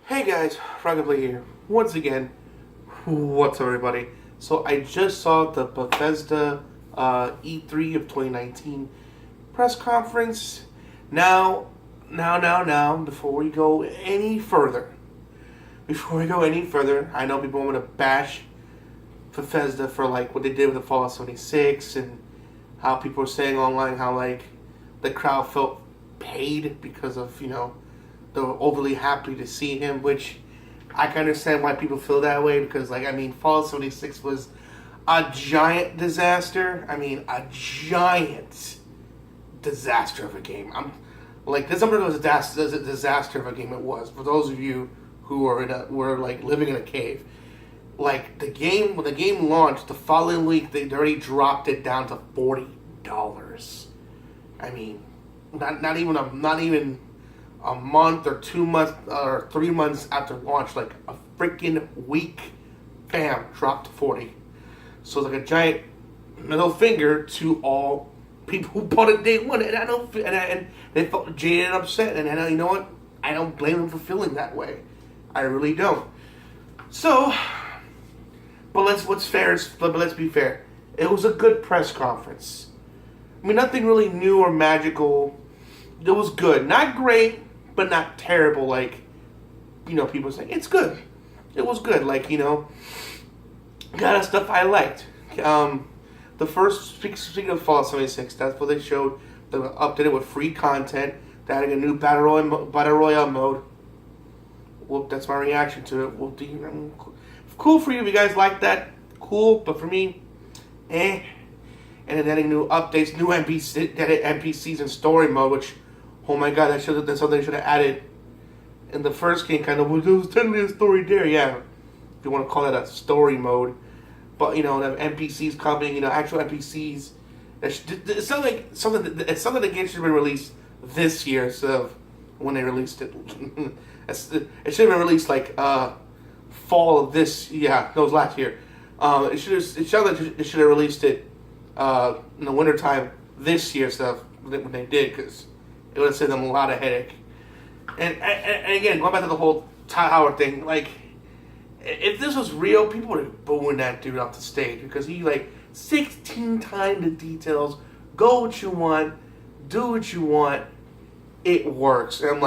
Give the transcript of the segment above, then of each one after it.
Hey guys, Rockingtheblade here. Once again, what's up everybody? So I just saw the Bethesda E3 of 2019 press conference. Now, before we go any further, I know people want to bash Bethesda for like what they did with the Fallout 76 and how people are saying online how like the crowd felt paid because of, they were overly happy to see him, which I can understand why people feel that way because, Fallout 76 was a giant disaster. A giant disaster of a game. This number was a disaster of a game it was. For those of you who were living in a cave, when the game launched, the following week they already dropped it down to $40. Not even a month or 2 months or 3 months after launch, like a freaking week, bam, dropped to 40. So it's like a giant middle finger to all people who bought it day one, and they felt jaded and upset, and you know what? I don't blame them for feeling that way. I really don't. So, but let's be fair. It was a good press conference. Nothing really new or magical. It was good, not great, but not terrible. People say it's good. It was good. Got stuff I liked. The first, speaking of Fallout 76, that's what they showed. They updated with free content. They're adding a new battle royale mode. Well, that's my reaction to it. Well, cool for you if you guys like that. Cool, but for me, eh. And then adding new updates, new NPCs and story mode, which, oh my god, that's something they should have added in the first game. Kind of, there was technically a story there, yeah. If you want to call that a story mode, but the NPCs coming, actual NPCs. It's something the game should have been released this year instead of when they released it. It should have been released fall of this. Yeah, no, it was last year. It should have released it in the wintertime this year stuff when they did, because it would have saved them a lot of headache. And again, going back to the whole tower thing, if this was real, people would have booing that dude off the stage because he 16 times the details. Go what you want, do what you want. It works. And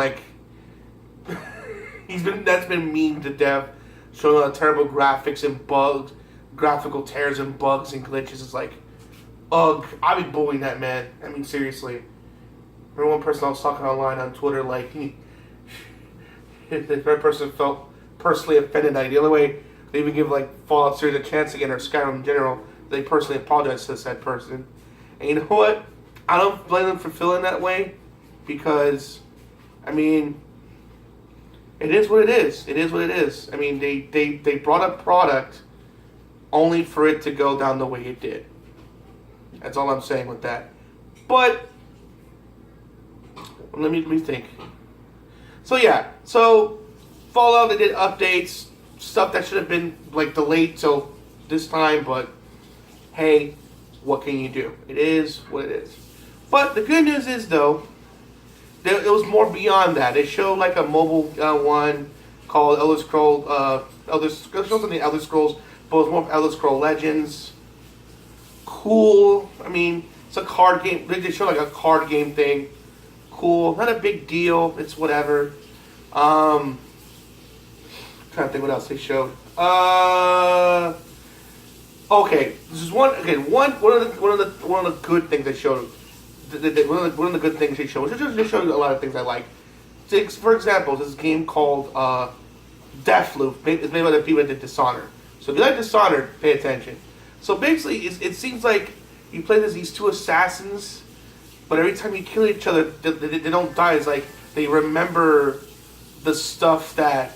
that's been memed to death, showing all the terrible graphics and bugs, graphical tears and bugs and glitches. It's ugh, I'd be booing that man. Seriously. Remember one person I was talking online on Twitter, the person felt personally offended. The only way they even give Fallout series a chance again, or Skyrim in general, they personally apologize to said person. And you know what? I don't blame them for feeling that way, because, it is what it is. It is what it is. They brought a product only for it to go down the way it did. That's all I'm saying with that. But let me think. So Fallout, they did updates, stuff that should have been delayed till this time, but hey, what can you do? It is what it is. But the good news is though, it was more beyond that. They showed a mobile one called Elder Scrolls, Elder Scrolls, but it was more Elder Scrolls Legends. Cool. It's a card game. They just showed a card game thing. Cool. Not a big deal. It's whatever. Trying to think what else they showed. Okay. This is one of the good things they showed. One of the good things they showed. They showed a lot of things I like. For example, this game called Deathloop. It's made by the people that did Dishonored. So if you like Dishonored, pay attention. So basically, it seems like you play these two assassins, but every time you kill each other, they don't die. It's they remember the stuff that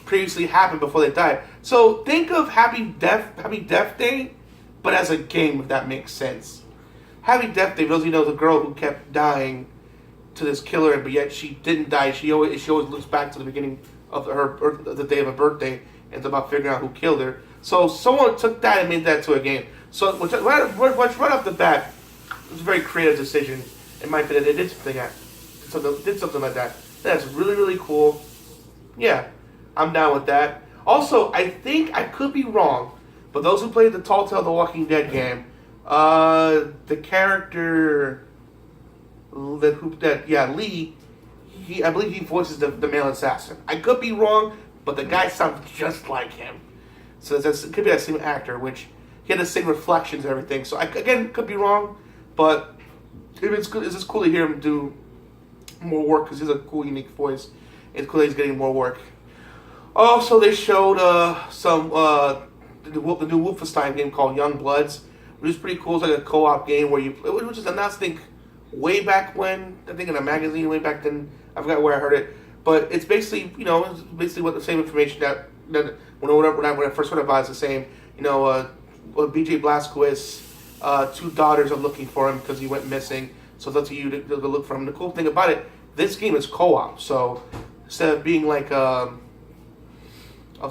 previously happened before they died. So think of Happy Death Day, but as a game, if that makes sense. Happy Death Day, because the girl who kept dying to this killer, but yet she didn't die. She always looks back to the beginning of the day of her birthday, and it's about figuring out who killed her. So someone took that and made that to a game. So right off the bat, it was a very creative decision. In my opinion, they did something like that. That's really, really cool. Yeah, I'm down with that. Also, I think I could be wrong, but those who played the Telltale The Walking Dead game, the character Lee, I believe he voices the male assassin. I could be wrong, but the guy sounds just like him. So it could be that same actor, which he had the same reflections and everything. So I again could be wrong, but it's just cool to hear him do more work because he's a cool, unique voice. It's cool that he's getting more work. Also, they showed the new Wolfenstein game called Young Bloods, which is pretty cool. It's like a co-op game where which is announced, I think, way back when. I think in a magazine way back then. I forgot where I heard it, but it's basically it's basically what the same information that when I first heard about it's the same. B.J. Blazkowicz, two daughters are looking for him because he went missing. So it's up to you to look for him. The cool thing about it, this game is co-op. So instead of being like a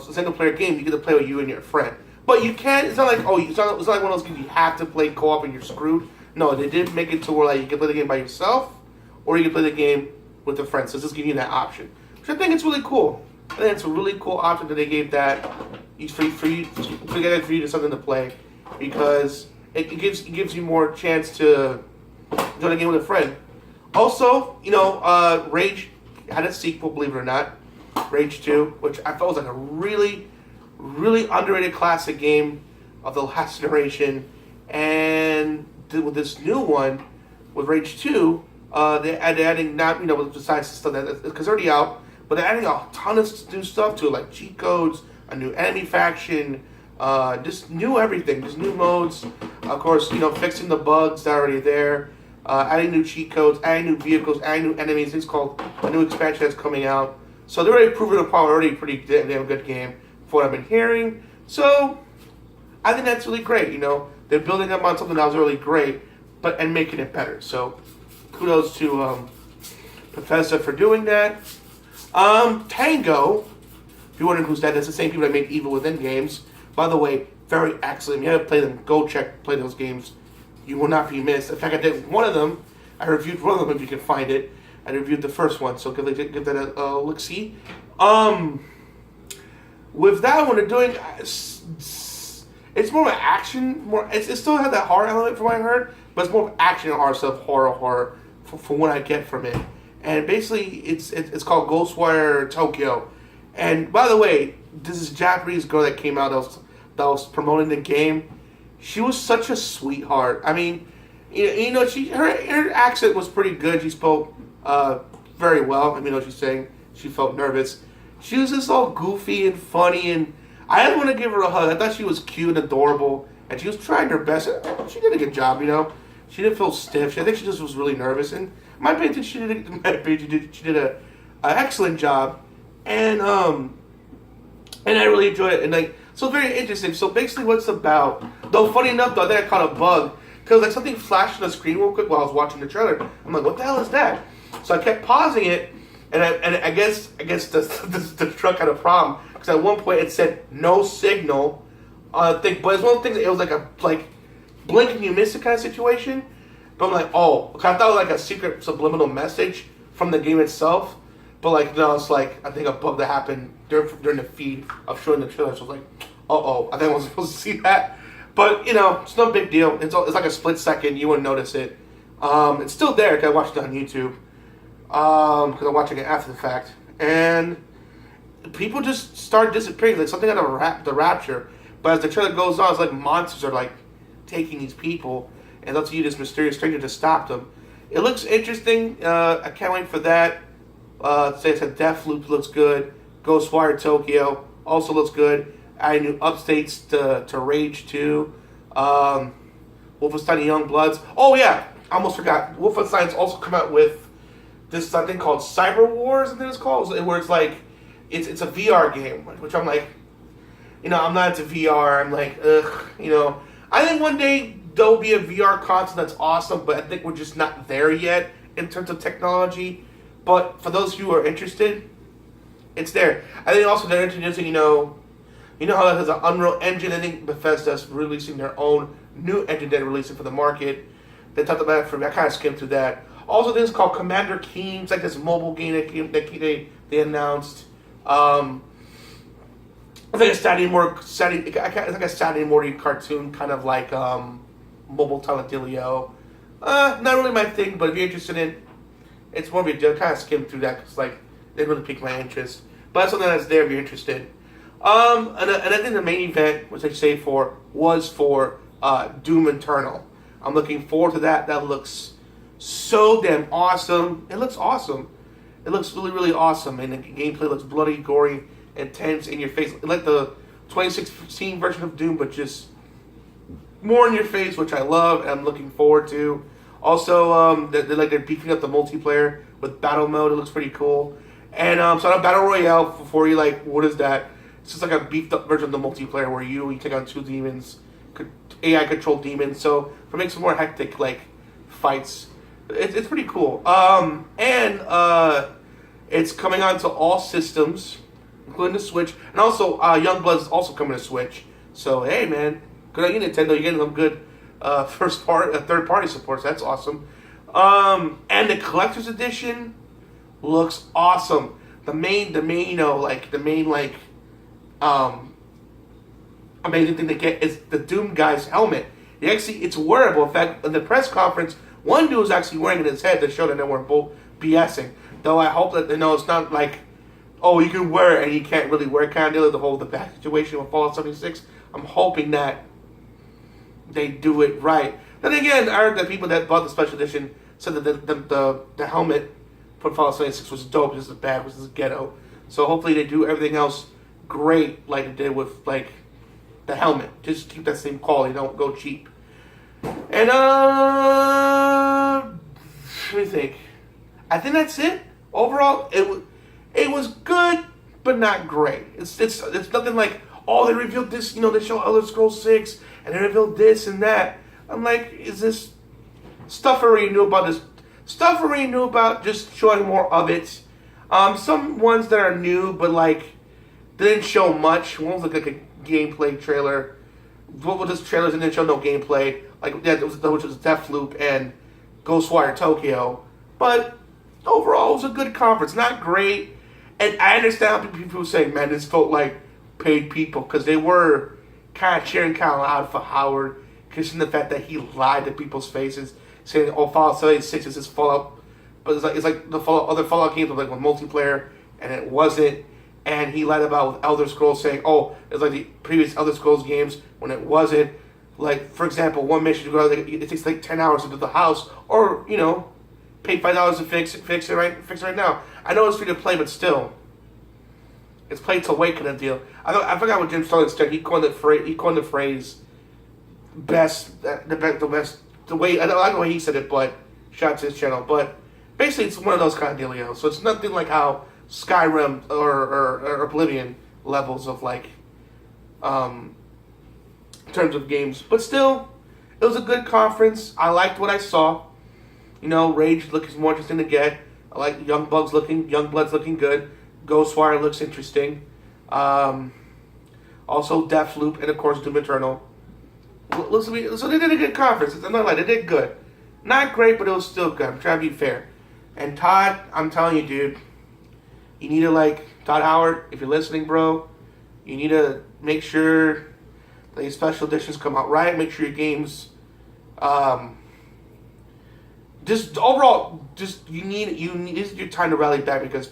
single-player game, you get to play with you and your friend. But you can. It's not like it's not like one of those games you have to play co-op and you're screwed. No, they did make it to where like you can play the game by yourself, or you can play the game with a friend. So it's just giving you that option, which I think it's really cool. I think it's a really cool option that they gave that for you to something to play, because it gives you more chance to join a game with a friend. Also, Rage had a sequel, believe it or not, Rage 2, which I felt was like a really, really underrated classic game of the last generation. And with this new one, with Rage 2, they're adding besides the stuff that because it's already out, but they're adding a ton of new stuff to it, like cheat codes, a new enemy faction, just new everything, just new modes. Of course, fixing the bugs that are already there, adding new cheat codes, adding new vehicles, adding new enemies. It's called a new expansion that's coming out. So they're already proving upon already pretty damn good game for what I've been hearing. So I think that's really great. They're building up on something that was really great, and making it better. So kudos to Bethesda for doing that. Tango, if you're wondering who's that, that's the same people that made Evil Within games. By the way, very excellent. If you haven't played them, go play those games. You will not be missed. In fact, I did one of them. I reviewed one of them if you can find it. I reviewed the first one, so give that a look-see. With that one, they're doing... It's more of an action. It still has that horror element from what I heard, but it's more of action and horror stuff, horror for what I get from it. And basically, it's called Ghostwire Tokyo. And by the way, this is a Japanese girl that came out that was promoting the game. She was such a sweetheart. I mean, her accent was pretty good. She spoke very well. I mean, what she's saying. She felt nervous. She was just all goofy and funny, and I didn't want to give her a hug. I thought she was cute and adorable, and she was trying her best. She did a good job, She didn't feel stiff. I think she just was really nervous, and in my opinion, she did an excellent job, and I really enjoyed it, and so very interesting. So basically, what it's about, though, funny enough, though, I think I caught a bug because something flashed on the screen real quick while I was watching the trailer. I'm like, what the hell is that? So I kept pausing it, and I guess the truck had a problem because at one point it said no signal on the thing, but it's one of the things. It was like blink and you miss it kind of situation. But I'm like, oh, I thought it was like a secret subliminal message from the game itself. But no, it's I think a bug that happened during the feed of showing the trailer. So I was like, I think I wasn't supposed to see that. But it's no big deal. It's like a split second. You wouldn't notice it. It's still there because I watched it on YouTube. Because I'm watching it after the fact, and people just start disappearing. Like something out of the Rapture. But as the trailer goes on, it's like monsters are taking these people, and it's up to you, this mysterious stranger, to stop them. It looks interesting. I can't wait for that. Say it's a Deathloop looks good. Ghostwire Tokyo also looks good. Adding new updates to Rage 2. Wolfenstein Young Bloods. Oh yeah, I almost forgot. Wolfenstein's also come out with this something called Cyber Wars. I think it's called, where it's a VR game, which I'm like, I'm not into VR. I'm like, ugh, I think one day there'll be a VR console that's awesome, but I think we're just not there yet in terms of technology. But for those who are interested, it's there. I think also they're introducing, how that has an Unreal Engine. I think Bethesda's releasing their own new engine they're releasing for the market. They talked about it for me. I kind of skimmed through that. Also, this is called Commander Keen. It's like this mobile game that they announced. It's like a Saturday morning cartoon, kind of like Mobile Teledealio. Not really my thing, but if you're interested in, it's more of a kind of skim through that because like it didn't really pique my interest. But that's something that's there if you're interested. And I think the main event, which I say was for Doom Eternal. I'm looking forward to that. That looks so damn awesome. It looks awesome. It looks really, really awesome, and the gameplay looks bloody, gory, intense, in your face, like the 2016 version of Doom, but just more in your face, which I love and I'm looking forward to. Also, they're beefing up the multiplayer with battle mode. It looks pretty cool. And so on a battle royale, before you like, what is that? It's just like a beefed up version of the multiplayer where you take on two demons, AI controlled demons. So for make some more hectic like fights, it's pretty cool. It's coming on to all systems, including the Switch, and also Youngblood is also coming to Switch. So hey, man, good on you, Nintendo. You're getting some good third party support. So that's awesome. And the collector's edition looks awesome. The main amazing thing they get is the Doom guy's helmet. It's wearable. In fact, in the press conference, one dude was actually wearing it in his head to show that they weren't both BSing. Though I hope that it's not like, oh, you can wear it and you can't really wear it kind of deal with the whole back situation with Fallout 76. I'm hoping that they do it right. Then again, I heard that people that bought the special edition said that the helmet for Fallout 76 was dope, just the bag was just ghetto. So hopefully they do everything else great like they did with like the helmet. Just keep that same quality, don't go cheap. And let me think. I think that's it. Overall, it was good, but not great. It's nothing like, oh, they revealed this, they show Elder Scrolls 6, and they revealed this and that. I'm like, is this stuff I already knew about this? Stuff I already knew about, just showing more of it. Some ones that are new, but like, they didn't show much. One was like a gameplay trailer. What was this trailers and didn't show no gameplay. Like, yeah, which was Deathloop and Ghostwire Tokyo. But overall, it was a good conference. Not great. And I understand people saying, man, this felt like paid people, because they were kind of cheering kind of loud for Howard, considering the fact that he lied to people's faces, saying, oh, Fallout 76 is his Fallout. But it's like the other Fallout games were like with multiplayer, and it wasn't. And he lied about with Elder Scrolls, saying, oh, it's like the previous Elder Scrolls games, when it wasn't. Like, for example, one mission to go, it takes like 10 hours to do the house, or, pay $5 to fix it right now. I know it's free to play, but still, it's play to wait kind of deal. I forgot what Jim Sterling said. He coined the phrase the way, I don't like the way he said it, but shout out to his channel. But basically, it's one of those kind of dealios. So it's nothing like how Skyrim or Oblivion levels of like, in terms of games. But still, it was a good conference. I liked what I saw. Rage looks more interesting to get. I like Youngblood's looking good. Ghostwire looks interesting. Also Deathloop and of course Doom Eternal. So they did a good conference. I'm not like they did good. Not great, but it was still good. I'm trying to be fair. And Todd, I'm telling you, dude, you need to Todd Howard, if you're listening, bro, you need to make sure that these special editions come out right. Make sure your games, just overall, this is your time to rally back, because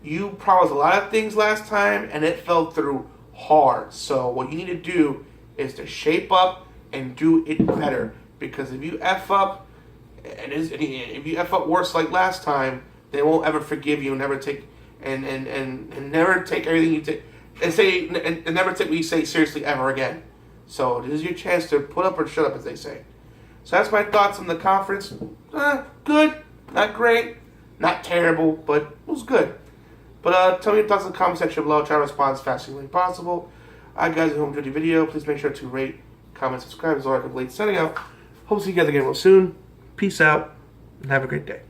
you promised a lot of things last time and it fell through hard. So what you need to do is to shape up and do it better, because if you F up, if you F up worse like last time, they won't ever forgive you and never take and never take everything you take and never take what you say seriously ever again. So this is your chance to put up or shut up, as they say. So that's my thoughts on the conference. Good, not great, not terrible, but it was good. But tell me your thoughts in the comment section below. Try to respond as fast as possible. Alright guys, if you enjoyed the video, please make sure to rate, comment, subscribe. This is Rockingtheblade signing out. Hope to see you guys again real soon. Peace out, and have a great day.